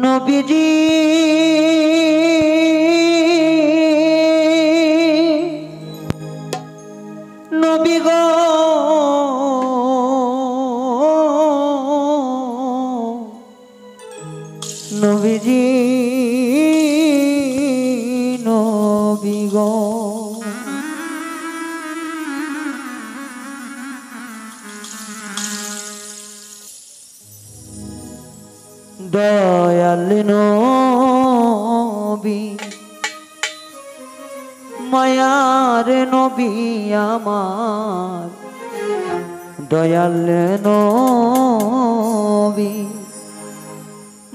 নবীজি নবী গো নবীজি নবী গো দয়াল নবী মায়ার নবী আমার দয়াল নবী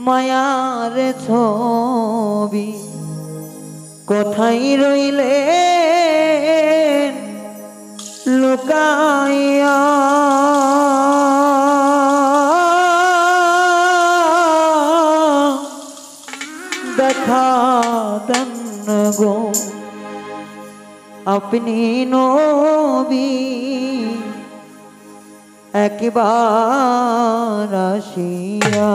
মায়ার ছবি কোথায় রইলেন লুকাইয়া দেখা দেন গো আপনি নবী একবার আসিয়া।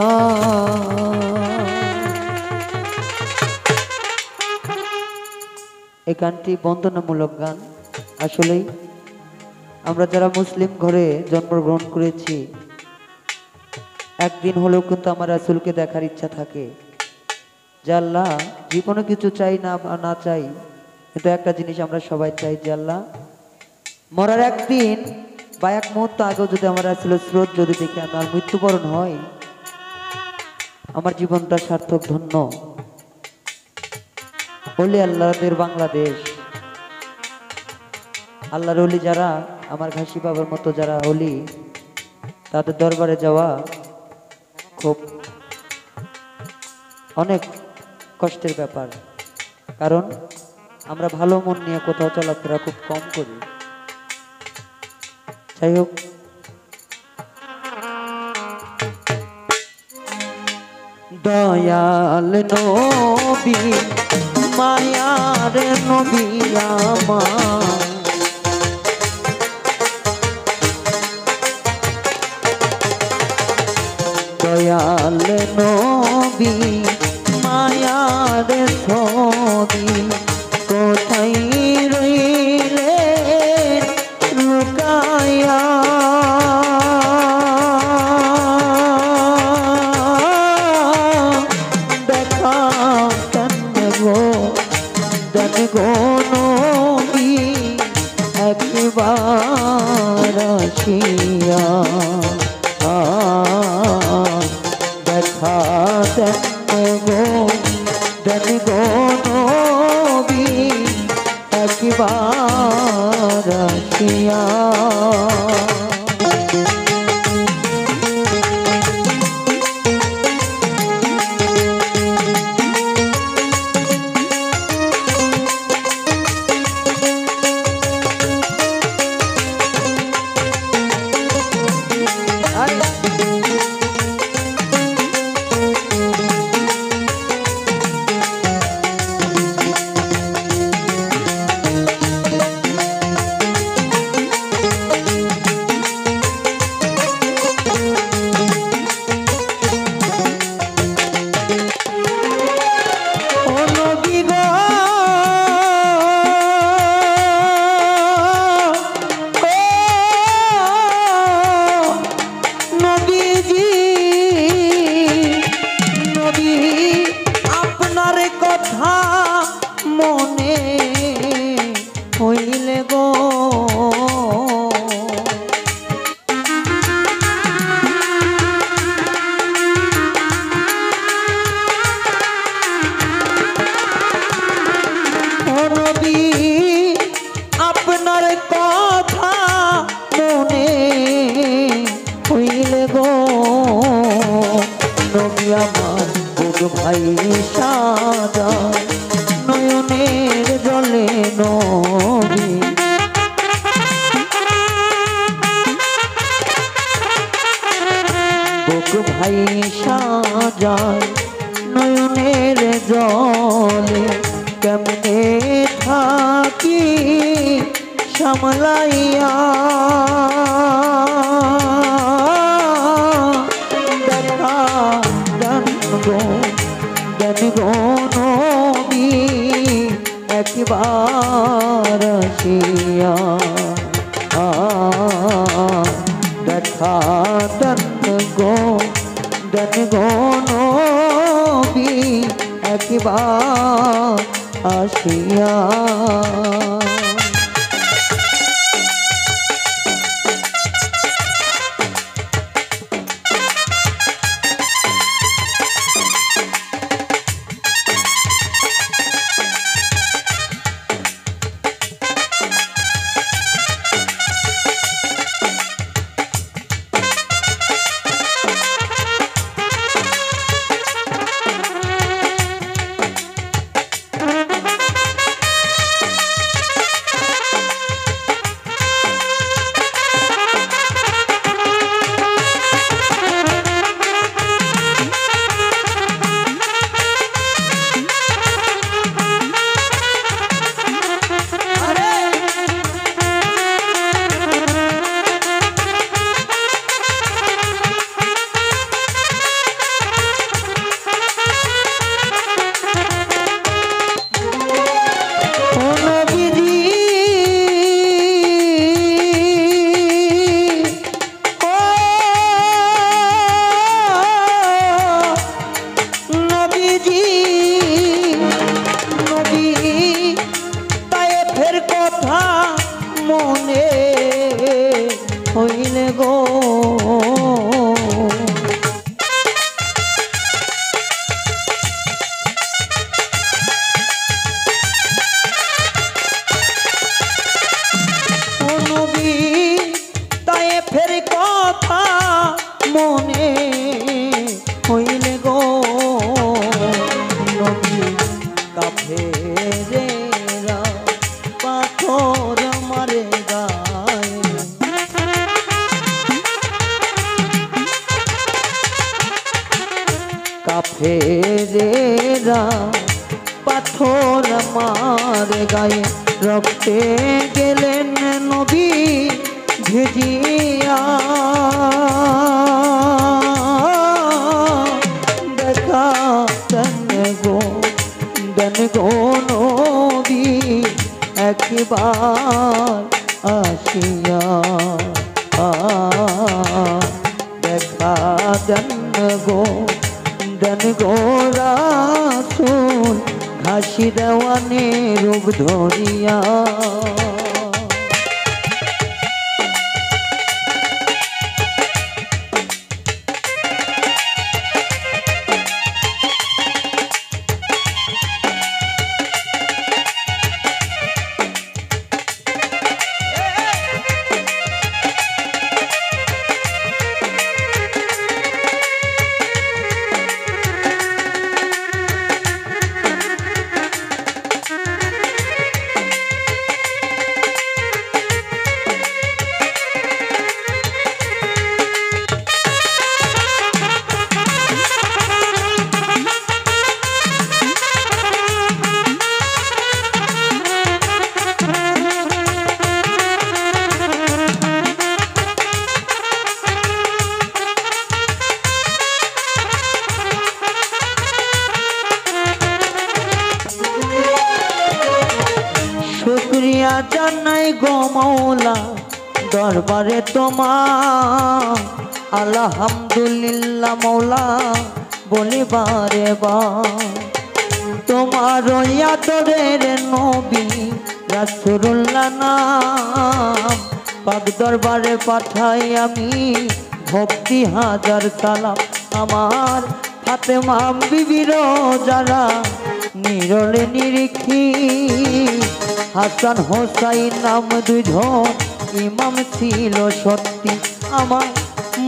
এই গানটি বন্দনামূলক গান। আসলেই আমরা যারা মুসলিম ঘরে জন্মগ্রহণ করেছি একদিন হলেও কিন্তু আমার রাসূলকে দেখার ইচ্ছা থাকে যে আল্লাহ যে কোনো কিছু চাই না চাই কিন্তু একটা জিনিস আমরা সবাই চাই যে আল্লাহ মরার একদিন বা এক মুহূর্ত আগেও যদি আমার রাসূলের স্রোত যদি দেখে আমার মৃত্যুবরণ হয় আমার জীবনটা সার্থক ধন্য। ওলি আল্লাহদের বাংলাদেশ আল্লাহর ওলি যারা আমার ঘাসি বাবার মতো যারা ওলি তাদের দরবারে যাওয়া খুব অনেক কষ্টের ব্যাপার, কারণ আমরা ভালো মন নিয়ে কোথাও চলাফেরা খুব কম করি। যাই হোক, দয়াল নবী মায়ার নবী আমার দয়াল নবী মায়ার ছবি কোথায় রইলেন লুকাইয়া দেখা দেন গো নবী একবার আসিয়া দেখা দেন গো নবী একবার আসিয়া। মনে হইলে গো নবী আপনার কথা মনে হইলে গো নবী আমার ভাই সাদা নয়নের জলে নবী বুক ভাই সাজায় নয়নের জলে কেমনে থাকি সামলাইয়া দেখা দেন গো গো নবী একবার আসিয়া। হইলে গো নবী তায়েফের কথা মনে হইলে গো নবী কাফেরেরা পাথর মারে গায়ে কাফেরেরা পাথর মারে গায়ে রক্তে গেলেন নবী ভিজিয়া দেখা দেন গো নবী একবার আসিয়া দেখা দেন গো রাসূল ঘাসি দেওয়ানে রূপ ধরিয়া শুকরিয়া জানাই গো মাওলা দরবারে তোমার আলহামদুলিল্লাহ মাওলা বলি বারে বার তোমার আদরের নবী রাসূলুল্লাহ নাম পাক দরবারে পাঠাই আমি ভক্তি হাজার সালাম আমার ফাতেমা বিবির যারা নিরলে নিরিখি হাসান হোসাইন নাম দুইজন ইমাম ছিল সত্যি আমার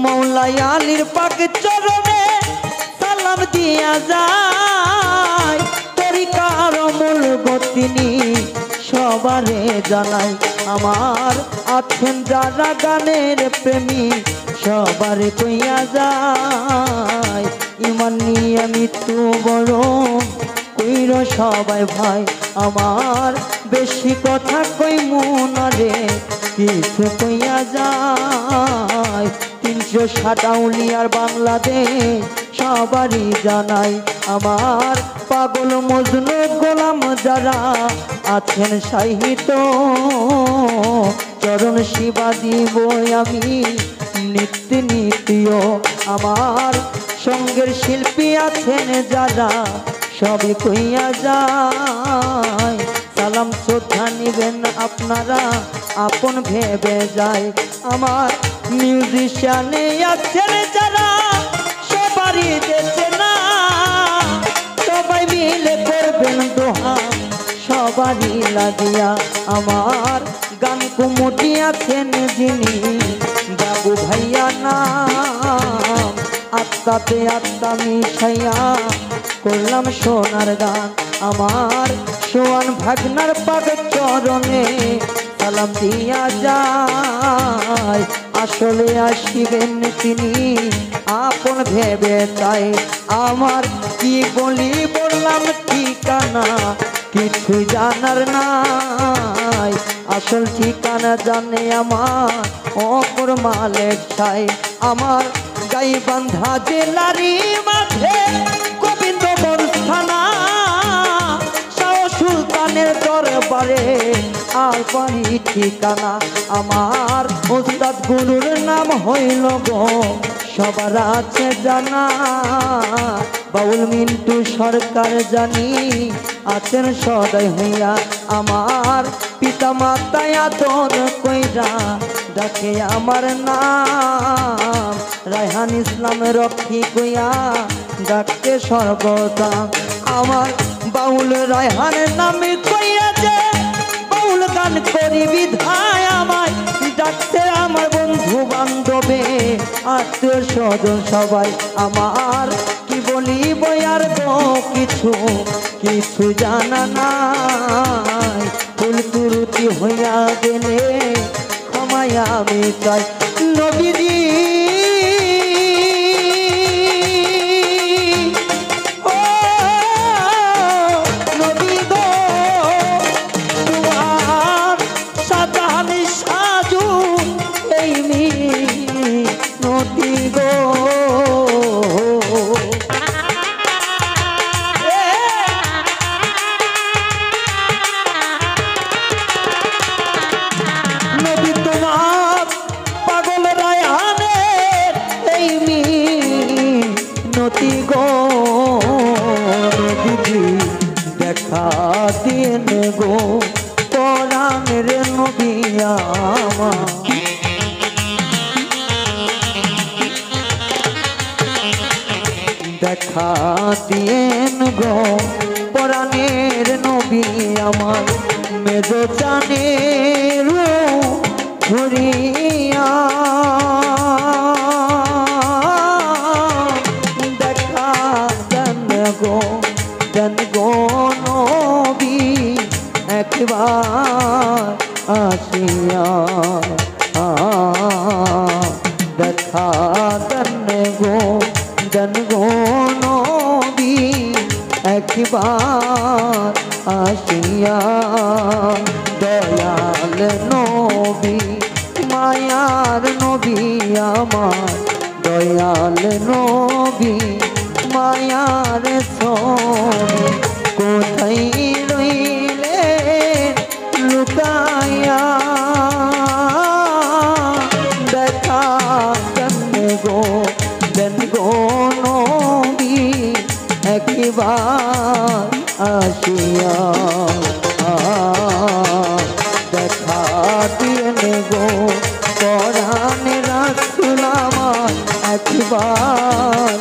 মৌলাই আলীর পাক চরণে সালাম দিয়া যায় তরিকার মূল গতিনি সবারে জানাই আমার আছেন যারা গানের প্রেমী সবারে কইয়া যায় ইমান নিয়ে মৃত্যু বরণ কইর সবাই ভাই আমার বেশি কথা কই মনারে কিছু কইয়া যায় 360 আউলিয়ার বাংলাদেশ সবারই জানাই আমার পাগল মজনু গোলাম যারা আছেন সাহিত্য চরণ সেবা দিব আমি নিত্য নিত্য আমার সঙ্গের শিল্পী আছেন যারা সবই কইয়া যায়, সালাম শ্রদ্ধা নিবেন আপনারা আপন ভেবে যায়। আমার মিউজিশিয়ানে আছেন যারা সবারই দেশে না, সবাই মিলে করবেন দোহা সবারই লাগিয়া। আমার গান কুমুটি আছেন যিনি বাবু ভাইয়া নাম, আত্মাতে আত্মা মিশাইয়া করলাম সোনার গান। আমার সোয়ান ভাগনার পাদ চরণে সালাম দিয়া যায়, আসলে আসিবেন তিনি আপন ভেবে চাই। আমার কি বলি বললাম ঠিকানা কিছু জানার নাই, আসল ঠিকানা জানে আমার অপর মালেক চাই। আমার গাইবান্ধা জেলারি মাঝে গোবিন্দগঞ্জ থানা, শাহ সুলতানের দরবারে আলপানি ঠিকানা। আমার ওস্তাদ গুরুর নাম হইল গো সবার আছে জানা, বাউল মিন্টু সরকার জানি আছেন সদয় হইয়া। আমার পিতা মাতায় আদর কইরা ডাকে আমার নাম, রায়হান ইসলাম রক্ষী কইয়া ডাকতে সর্বদা। আমার বাউল রায়হানের নামে কইয়া যে বাউল গান করি বিধায় আমায় ডাকতে আমার বন্ধু বান্ধবে আত্মীয় স্বজন সবাই। আমার কি বলিব আর কিছু কিছু জানা নাই, ভুল ত্রুটি হইয়া গেলে ক্ষমায় আমি চাই। নবীজি ও নবী গো তোমার সাজানি সাজু এই মিনতি গো, দেখা দিন গো পরাণের নবী আমার, দেখা দিন গো পরাণের নবী আমার। মেজো জানে ঘুরিয়া দেখা দেন গো দেন গো নবী একবার আসিয়া, দেখা দেন গো নবী একবার আসিয়া। দয়াল নবী মায়ার নবী আমার, দয়াল নবী মায়ার ছবি কোথায় রইলে লুকাইয়া, দেখা দেন গো নবী একবার আসিয়া। দেখা দিন গো পরাণ রাসূল আমার একবার